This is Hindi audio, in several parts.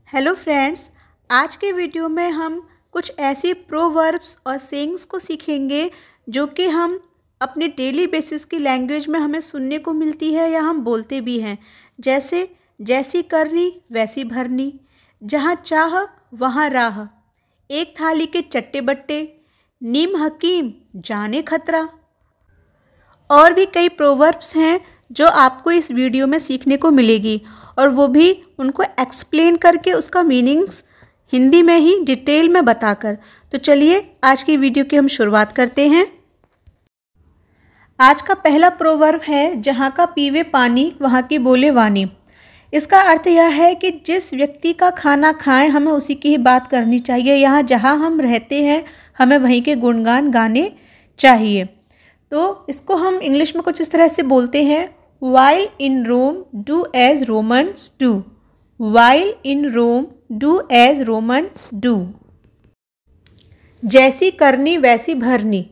हेलो फ्रेंड्स, आज के वीडियो में हम कुछ ऐसी प्रोवर्ब्स और सेइंग्स को सीखेंगे जो कि हम अपने डेली बेसिस की लैंग्वेज में हमें सुनने को मिलती है या हम बोलते भी हैं। जैसे जैसी करनी वैसी भरनी, जहाँ चाह वहाँ राह, एक थाली के चट्टे बट्टे, नीम हकीम जाने खतरा। और भी कई प्रोवर्ब्स हैं जो आपको इस वीडियो में सीखने को मिलेगी और वो भी उनको एक्सप्लेन करके उसका मीनिंग्स हिंदी में ही डिटेल में बताकर। तो चलिए आज की वीडियो की हम शुरुआत करते हैं। आज का पहला प्रोवर्ब है, जहाँ का पीवे पानी वहाँ की बोले वाणी। इसका अर्थ यह है कि जिस व्यक्ति का खाना खाएं हमें उसी की ही बात करनी चाहिए। यहाँ जहाँ हम रहते हैं हमें वहीं के गुणगान गाने चाहिए। तो इसको हम इंग्लिश में कुछ इस तरह से बोलते हैं, While in Rome, do as Romans do. While in Rome, do as Romans do. जैसी करनी वैसी भरनी,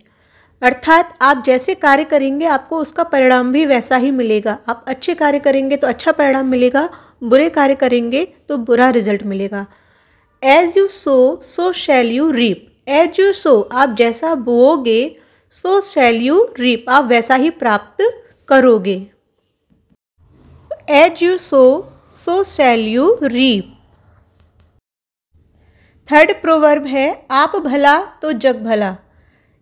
अर्थात आप जैसे कार्य करेंगे आपको उसका परिणाम भी वैसा ही मिलेगा। आप अच्छे कार्य करेंगे तो अच्छा परिणाम मिलेगा, बुरे कार्य करेंगे तो बुरा रिजल्ट मिलेगा। As you sow, so shall you reap. As you sow, आप जैसा बोओगे, so shall you reap, आप वैसा ही प्राप्त करोगे। As you sow, so shall you reap. Third proverb है, आप भला तो जग भला।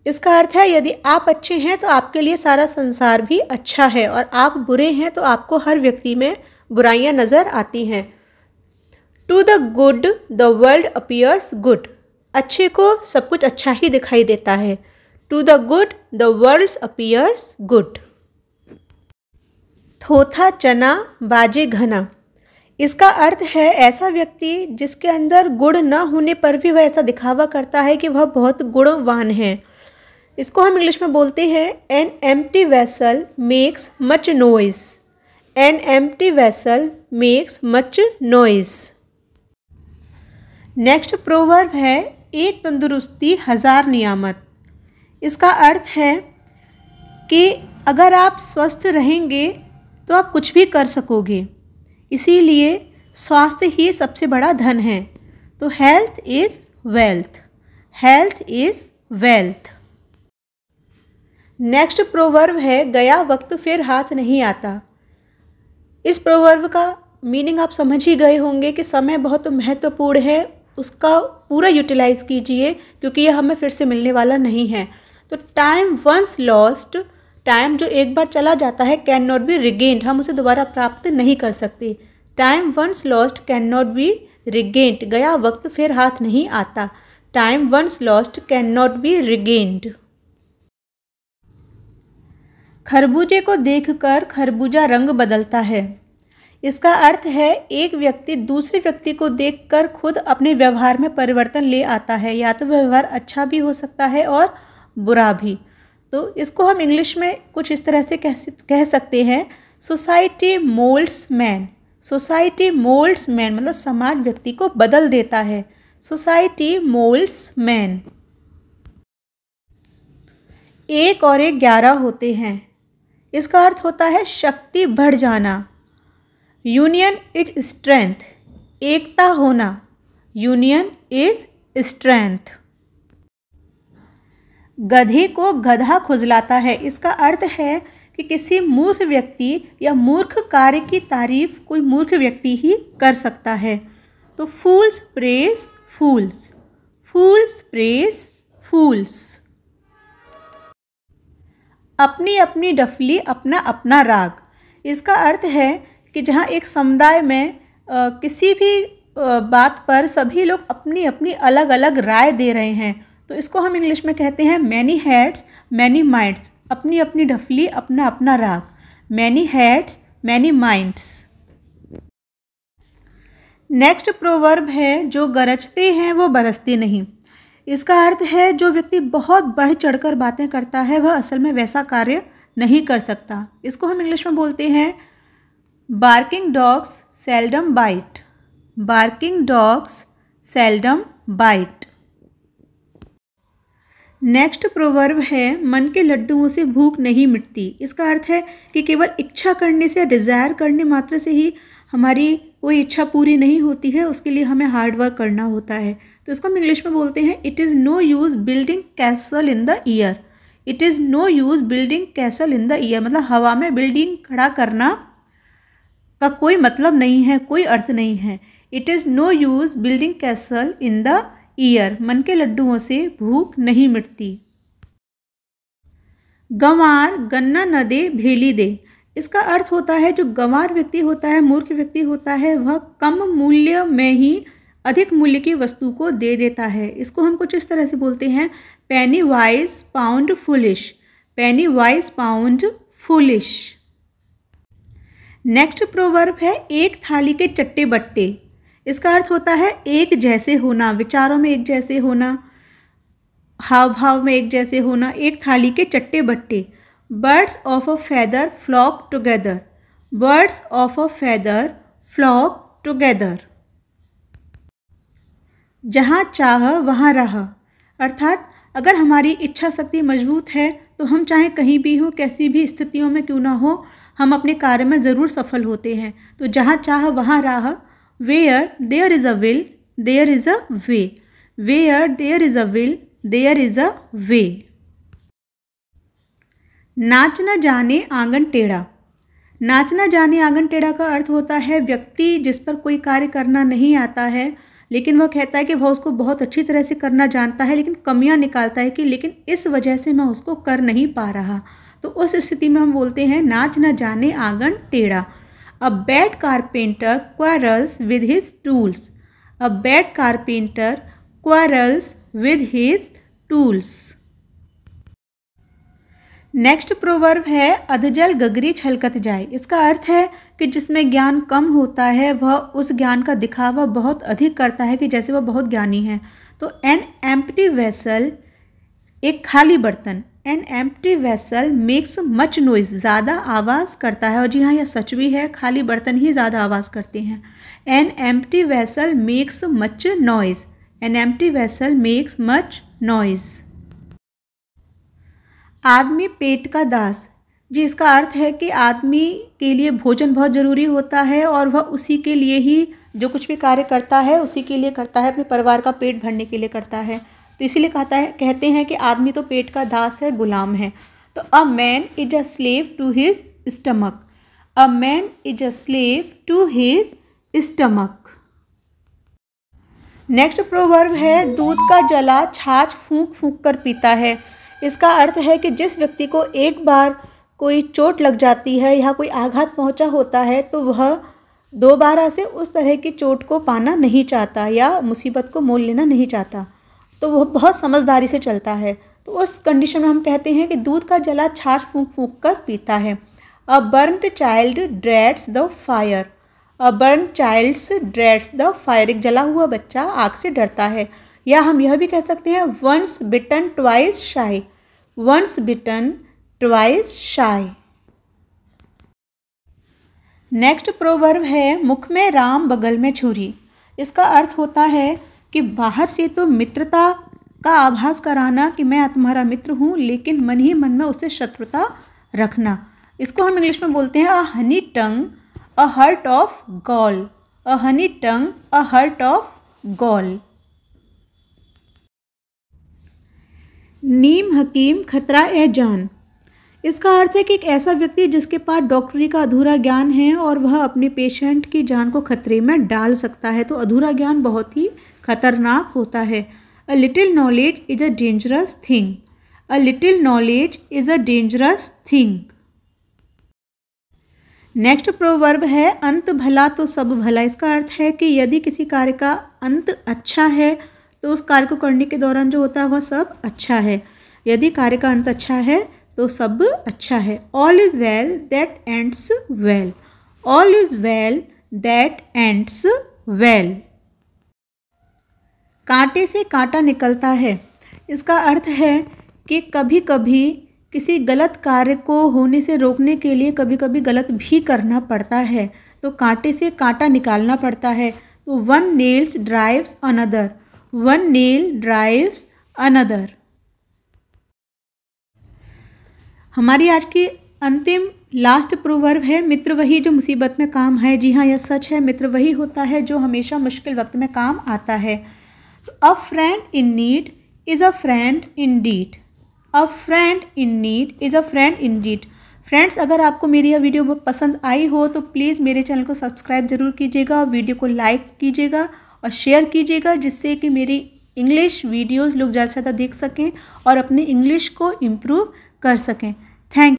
इसका अर्थ है यदि आप अच्छे हैं तो आपके लिए सारा संसार भी अच्छा है और आप बुरे हैं तो आपको हर व्यक्ति में बुराइयां नज़र आती हैं। To the good, the world appears good. अच्छे को सब कुछ अच्छा ही दिखाई देता है। To the good, the world appears good. थोथा चना बाजे घना। इसका अर्थ है ऐसा व्यक्ति जिसके अंदर गुण न होने पर भी वह ऐसा दिखावा करता है कि वह बहुत गुणवान है। इसको हम इंग्लिश में बोलते हैं, an empty vessel makes much noise. An empty vessel makes much noise. Next proverb है, एक तंदुरुस्ती हजार नियामत। इसका अर्थ है कि अगर आप स्वस्थ रहेंगे तो आप कुछ भी कर सकोगे, इसीलिए स्वास्थ्य ही सबसे बड़ा धन है। तो health is wealth, health is wealth. Next proverb है, गया वक्त फिर हाथ नहीं आता। इस प्रोवर्ब का मीनिंग आप समझ ही गए होंगे कि समय बहुत महत्वपूर्ण है, उसका पूरा यूटिलाइज कीजिए क्योंकि यह हमें फिर से मिलने वाला नहीं है। तो टाइम वंस लॉस्ट, टाइम जो एक बार चला जाता है कैन नॉट बी रिगेन्ड, हम उसे दोबारा प्राप्त नहीं कर सकते। Time once lost can not be regained, गया वक्त फिर हाथ नहीं आता। Time once lost can not be regained. खरबूजे को देखकर खरबूजा रंग बदलता है। इसका अर्थ है एक व्यक्ति दूसरे व्यक्ति को देखकर खुद अपने व्यवहार में परिवर्तन ले आता है, या तो व्यवहार अच्छा भी हो सकता है और बुरा भी। तो इसको हम इंग्लिश में कुछ इस तरह से कह सकते हैं, society moulds man. Society moulds man मतलब समाज व्यक्ति को बदल देता है। Society moulds man. एक और एक 11 होते हैं। इसका अर्थ होता है शक्ति बढ़ जाना। यूनियन इज स्ट्रेंथ, एकता होना। Union is strength. गधे को गधा खुजलाता है। इसका अर्थ है कि किसी मूर्ख व्यक्ति या मूर्ख कार्य की तारीफ कोई मूर्ख व्यक्ति ही कर सकता है। तो फूल्स प्रेज फूल्स, फूल्स प्रेज फूल्स। अपनी अपनी डफली अपना अपना राग। इसका अर्थ है कि जहाँ एक समुदाय में किसी भी बात पर सभी लोग अपनी अपनी अलग अलग राय दे रहे हैं, तो इसको हम इंग्लिश में कहते हैं मैनी हेड्स मैनी माइंड्स। अपनी अपनी ढफली अपना अपना राग। Many heads many minds. Next proverb है, जो गरजते हैं वो बरसते नहीं। इसका अर्थ है जो व्यक्ति बहुत बढ़ चढ़कर बातें करता है वह असल में वैसा कार्य नहीं कर सकता। इसको हम इंग्लिश में बोलते हैं, barking dogs seldom bite. Barking dogs seldom bite. Next proverb है, मन के लड्डुओं से भूख नहीं मिटती। इसका अर्थ है कि केवल इच्छा करने से या डिज़ायर करने मात्र से ही हमारी कोई इच्छा पूरी नहीं होती है, उसके लिए हमें हार्ड वर्क करना होता है। तो इसको हम इंग्लिश में बोलते हैं it is no use building castle in the air. It is no use building castle in the air, मतलब हवा में बिल्डिंग खड़ा करना का कोई मतलब नहीं है, कोई अर्थ नहीं है। It is no use building castle in the air, मन के लड्डुओं से भूख नहीं मिटती। गंवार गन्ना न दे भेली दे, इसका अर्थ होता है जो गंवार व्यक्ति होता है, मूर्ख व्यक्ति होता है, वह कम मूल्य में ही अधिक मूल्य की वस्तु को दे देता है। इसको हम कुछ इस तरह से बोलते हैं penny wise pound foolish. Penny wise pound foolish. Next proverb है एक थाली के चट्टे बट्टे। इसका अर्थ होता है एक जैसे होना, विचारों में एक जैसे होना, हाव भाव में एक जैसे होना। एक थाली के चट्टे बट्टे। Birds of a feather flock together. Birds of a feather flock together. जहाँ चाह वहाँ रह, अर्थात अगर हमारी इच्छा शक्ति मजबूत है तो हम चाहे कहीं भी हो, कैसी भी स्थितियों में क्यों ना हो, हम अपने कार्य में ज़रूर सफल होते हैं। तो जहाँ चाह वहाँ राह। Where there is a will there is a way. Where there is a will there is a way. नाच न जाने आंगन टेढ़ा। नाच न जाने आंगन टेढ़ा का अर्थ होता है व्यक्ति जिस पर कोई कार्य करना नहीं आता है, लेकिन वह कहता है कि वह उसको बहुत अच्छी तरह से करना जानता है, लेकिन कमियां निकालता है कि लेकिन इस वजह से मैं उसको कर नहीं पा रहा। तो उस स्थिति में हम बोलते हैं नाच न जाने आंगन टेढ़ा। A bad carpenter quarrels with his tools. A bad carpenter quarrels with his tools. Next proverb है अधजल गगरी छलकत जाए। इसका अर्थ है कि जिसमें ज्ञान कम होता है वह उस ज्ञान का दिखावा बहुत अधिक करता है कि जैसे वह बहुत ज्ञानी है। तो एन एम्प्टी वेसल, एक खाली बर्तन, an empty vessel makes much noise, ज़्यादा आवाज़ करता है। और जी हाँ, यह सच भी है, खाली बर्तन ही ज़्यादा आवाज़ करते हैं। An empty vessel makes much noise. An empty vessel makes much noise. आदमी पेट का दास। जी, इसका अर्थ है कि आदमी के लिए भोजन बहुत ज़रूरी होता है और वह उसी के लिए ही जो कुछ भी कार्य करता है उसी के लिए करता है, अपने परिवार का पेट भरने के लिए करता है। तो इसीलिए कहते हैं कि आदमी तो पेट का दास है, गुलाम है। तो a man is a slave to his stomach. A man is a slave to his stomach. Next proverb है दूध का जला छाछ फूंक फूंक कर पीता है। इसका अर्थ है कि जिस व्यक्ति को एक बार कोई चोट लग जाती है या कोई आघात पहुंचा होता है तो वह दोबारा से उस तरह की चोट को पाना नहीं चाहता या मुसीबत को मोल लेना नहीं चाहता, तो वह बहुत समझदारी से चलता है। तो उस कंडीशन में हम कहते हैं कि दूध का जला छाछ फूंक फूंक कर पीता है। A burnt child dreads the fire. A burnt child's dreads the fire, एक जला हुआ बच्चा आग से डरता है। या हम यह भी कह सकते हैं वंस बिटन ट्वाइस शाई। वंस बिटन ट्वाइस शाई। नेक्स्ट प्रोवर्ब है मुख में राम बगल में छुरी। इसका अर्थ होता है कि बाहर से तो मित्रता का आभास कराना कि मैं तुम्हारा मित्र हूँ, लेकिन मन ही मन में उससे शत्रुता रखना। इसको हम इंग्लिश में बोलते हैं a honey tongue a heart of gall. A honey tongue a heart of gall. नीम हकीम खतरा ए जान। इसका अर्थ है कि एक ऐसा व्यक्ति जिसके पास डॉक्टरी का अधूरा ज्ञान है और वह अपने पेशेंट की जान को खतरे में डाल सकता है। तो अधूरा ज्ञान बहुत ही खतरनाक होता है। A little knowledge is a dangerous thing. A little knowledge is a dangerous thing. Next proverb है अंत भला तो सब भला। इसका अर्थ है कि यदि किसी कार्य का अंत अच्छा है तो उस कार्य को करने के दौरान जो होता है वह सब अच्छा है। यदि कार्य का अंत अच्छा है तो सब अच्छा है। All is well that ends well. All is well that ends well. कांटे से कांटा निकलता है। इसका अर्थ है कि कभी कभी किसी गलत कार्य को होने से रोकने के लिए कभी कभी गलत भी करना पड़ता है, तो कांटे से कांटा निकालना पड़ता है। तो one nails drives another. One nail drives another. हमारी आज की अंतिम लास्ट प्रोवर्ब है मित्र वही जो मुसीबत में काम है। जी हाँ, यह सच है, मित्र वही होता है जो हमेशा मुश्किल वक्त में काम आता है। A friend in need is a friend in deed. A friend in need is a friend in deed. Friends, अगर आपको मेरी यह वीडियो पसंद आई हो तो प्लीज़ मेरे चैनल को सब्सक्राइब ज़रूर कीजिएगा और वीडियो को लाइक कीजिएगा और शेयर कीजिएगा, जिससे कि मेरी इंग्लिश वीडियोज़ लोग ज़्यादा से ज़्यादा देख सकें और अपनी इंग्लिश को इम्प्रूव कर सकें। थैंक